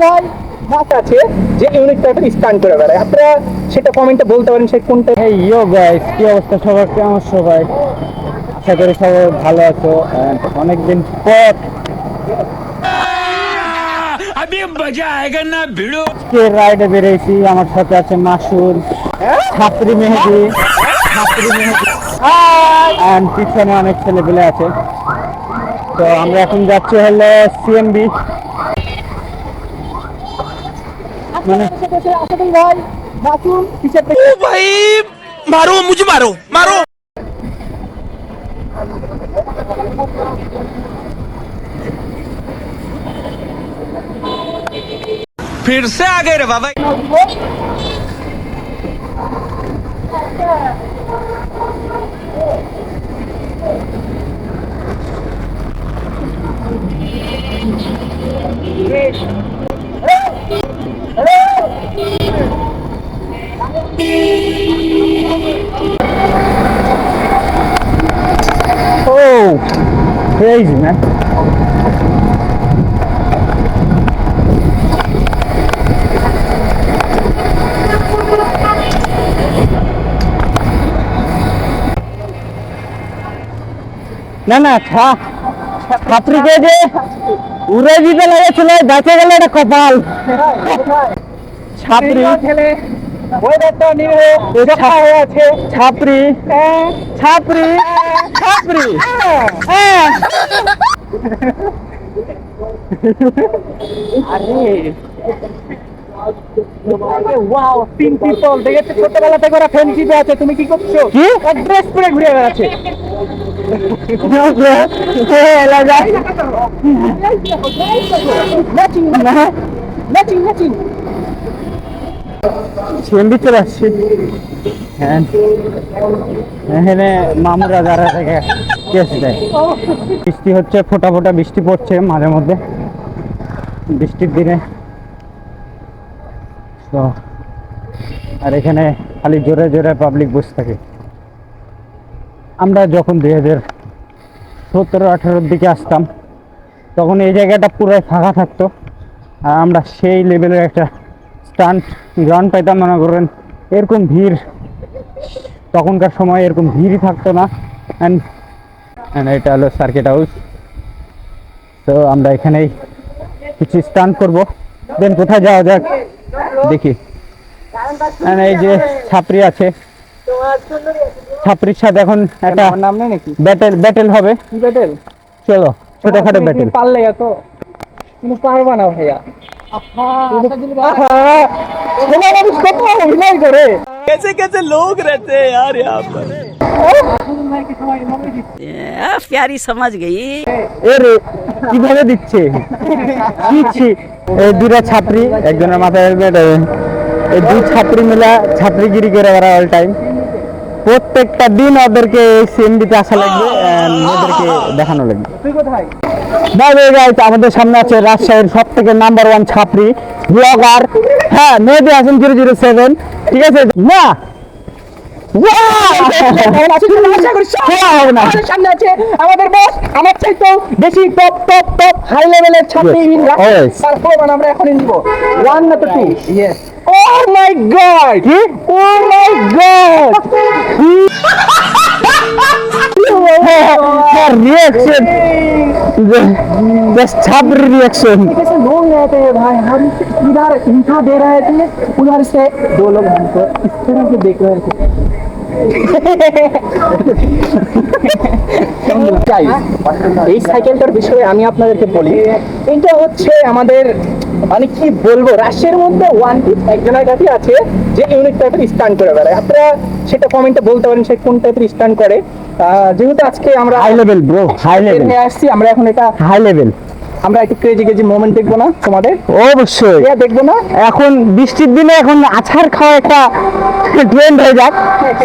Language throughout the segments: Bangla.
ভাই মাছ আছে যে ইউনিকটা স্টান করে বেড়ায়, আপনারা সেটা কমেন্টে বলতে পারেন সে কোনটা। এই ইয়ো গাইস, কি অবস্থা সবার, কেমন সবাই? আশা করি সবাই ভালো আছো। অনেকদিন পর আজকে রাইডে বেরিয়েছি। আমার সাথে আছে মাসুদ, ছাত্রী মেহেদি, and পিছনে অনেক ছেলেপেলে আছে। তো আমরা এখন যাচ্ছি হলো সিএমবি। মানে ভাই মাসুম পিছের থেকে भाई मारो मुझे मारो मारो फिर से आ गए रे बाबा। oh crazy man. না না ছাত্রীকে যে উড়ে দিতে লেগেছিল, বেঁচে গেলে এটা কপাল। ছাত্রী ছেলে ওয়েদারটা নিয়ে দেখা হয়ে আছে। ছাত্রী ছাত্রী ছাত্রী ওয়াও, তিন পিপল দেখেছে ছোটবেলা থেকে ওরা ফ্রেন্ডশিপে আছে। তুমি কি করছো? কি ড্রেস পরে ঘুরে বেড়াচ্ছে। Matching matching matching. সিএমবি চলে আসছি। এখানে মামুরা যারা থেকে কেস দেয়। বৃষ্টি হচ্ছে, ফোটা ফোটা বৃষ্টি পড়ছে মাঝে মধ্যে বৃষ্টির দিনে। তো আর এখানে খালি জোরে জোরে পাবলিক বসে থাকে। আমরা যখন 2017-18 দিকে আসতাম তখন এই জায়গাটা পুরো ফাঁকা থাকতো, আর আমরা সেই লেভেলের একটা স্টান্ট গ্রাউন্ড পাইতাম। মনে করেন এরকম ভিড় তখনকার সময় এরকম ভিড়ই থাকতো না। অ্যান্ড এটা হলো সার্কিট হাউস। তো আমরা এখানেই কিছু স্টান্ট করব, দেন কোথায় যাওয়া যাক দেখি। এই যে ছাত্রী আছে, ছাত্রীর সাথে এখন একটা নাম নেই নাকি? ব্যাটেল হবে। কি ব্যাটেল? চলো ছোটখাটো ব্যাটেল। পারলে এত তুমি পারবা না ভাইয়া। অভিনয় করে कैसे कैसे लोग रहते हैं यार यहाँ पर। प्यारी समझ गई। এর কিভাবে দিচ্ছে দিচ্ছি। এই দুটা ছাত্রী, একজনের মাথায় হেলমেট, এই দুই ছাত্রী মিলা ছাত্রীগিরি করে ওরা অল টাইম। প্রত্যেকটা দিন ওদেরকে সিএমডিতে আসা লাগবে, ওদেরকে দেখানো লাগবে। তুই কোথায়? আমাদের সামনে আছে রাজশাহীর সব থেকে নাম্বার 1 ছাত্রী ব্লগার, হ্যাঁ মেহেদি হাসান 007। ঠিক আছে না সামনে আছে আমাদের বস, আমার চাইতেও বেশি টপ টপ টপ হাই লেভেলের ছাত্রী। আমরা এখন নিব 1 না তো 2? Yes. Oh my god! Oh my god! Reaction बस छात्र रिएक्शन। कैसे लोग रहते हैं भाई, हम इधर इंट्रो दे रहे थे, उधर से दो लोग हमको इस तरह से देख रहे थे। এই সাইকেলটার বিষয়ে আমি আপনাদেরকে বলি, এটা হচ্ছে আমাদের মানে কি বলবো, রাশিয়ার মধ্যে ওয়ান পিস একজনের কাছে আছে যে ইউনিক টাইপের স্টান্ট করে বেড়ায়। আপনারা সেটা কমেন্টে বলতে পারেন সে কোন টাইপের স্টান্ট করে। যেহেতু আজকে আমরা high level bro, high level নিয়ে আসছি, আমরা এখন এটা হাই লেভেল। আমরা একটু ক্রেজি ক্রেজি মোমেন্ট দেখবো না তোমাদের? অবশ্যই দেখবো না। এখন বৃষ্টির দিনে এখন আছাড় খাওয়া একটা ট্রেন্ড হয়ে যাক।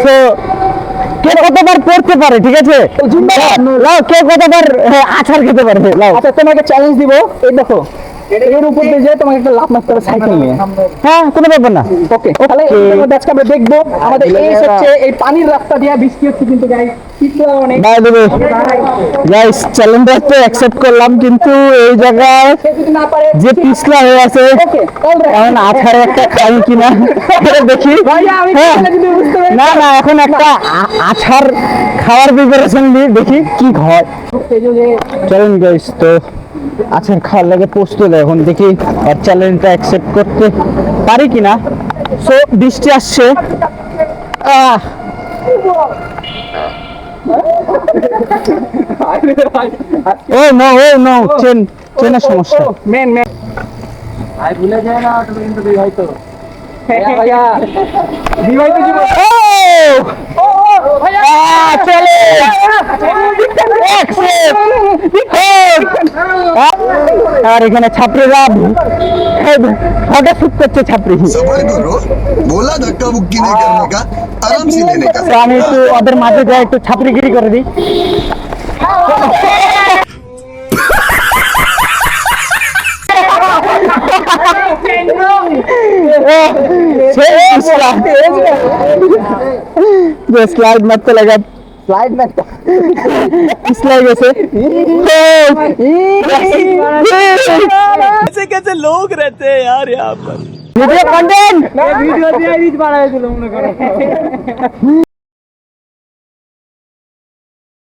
তো কে কতবার পড়তে পারে, ঠিক আছে লাও, কে কতবার আছাড় খেতে পারবে লাও। আচ্ছা তোমাকে চ্যালেঞ্জ দিব, এই দেখো এর উপর দিয়ে যে তোমাকে একটা লাফ মারতে হবে সাইকেল নিয়ে। হ্যাঁ, কোনো ব্যাপার না। ওকে, তাহলে এর মধ্যে আজকে আমরা দেখবো আমাদের এই হচ্ছে এই পানির রাস্তা দিয়ে বৃষ্টি হচ্ছে কিন্তু গাইস পিছলা অনেক বাই দ্য ওয়ে গাইস, চ্যালেঞ্জটা তো অ্যাকসেপ্ট করলাম, কিন্তু এই জায়গায় সে যদি না পারে যে পিছলা হয়ে আছে ওকে অলরাইট এখন আছাড়ে একটা খাই কিনা এটা দেখি। ভাইয়া আমি হ্যাঁ। পিছলা যদি বুঝতে পারি না না, এখন একটা আছাড় খাওয়ার প্রিপারেশন দিই, দেখি কি হয়। এই যে চলেন গাইস, তো আছাড় খাওয়ার লাগে প্রস্তুত, এখন দেখি আর চ্যালেঞ্জটা অ্যাকসেপ্ট করতে পারি কিনা। সো বৃষ্টি আসছে। আহ ও নো চেনের সমস্যা। মেন ভাই ভুলে যায় না তুমি কিন্তু বিবাহিত ভাইয়া বিবাহিত জীবন চলে আর এখানে ছাত্রীরা ফটোশুট করছে ছাত্রী। सबर करो बोला धक्का मुक्की नहीं करने का आराम से लेने का তো আমি একটু ওদের মাঝে যাই, একটু ছাত্রীগিরি করে দিই। স্লাইড মারতে লাগা, স্লাইড ম্যাচ স্লাইড গেছে। कैसे कैसे लोग रहते हैं यार यहाँ पर। ভিডিও কন্টেন্ট ভিডিও দিয়ে রিচ বাড়াই দিল মনে করো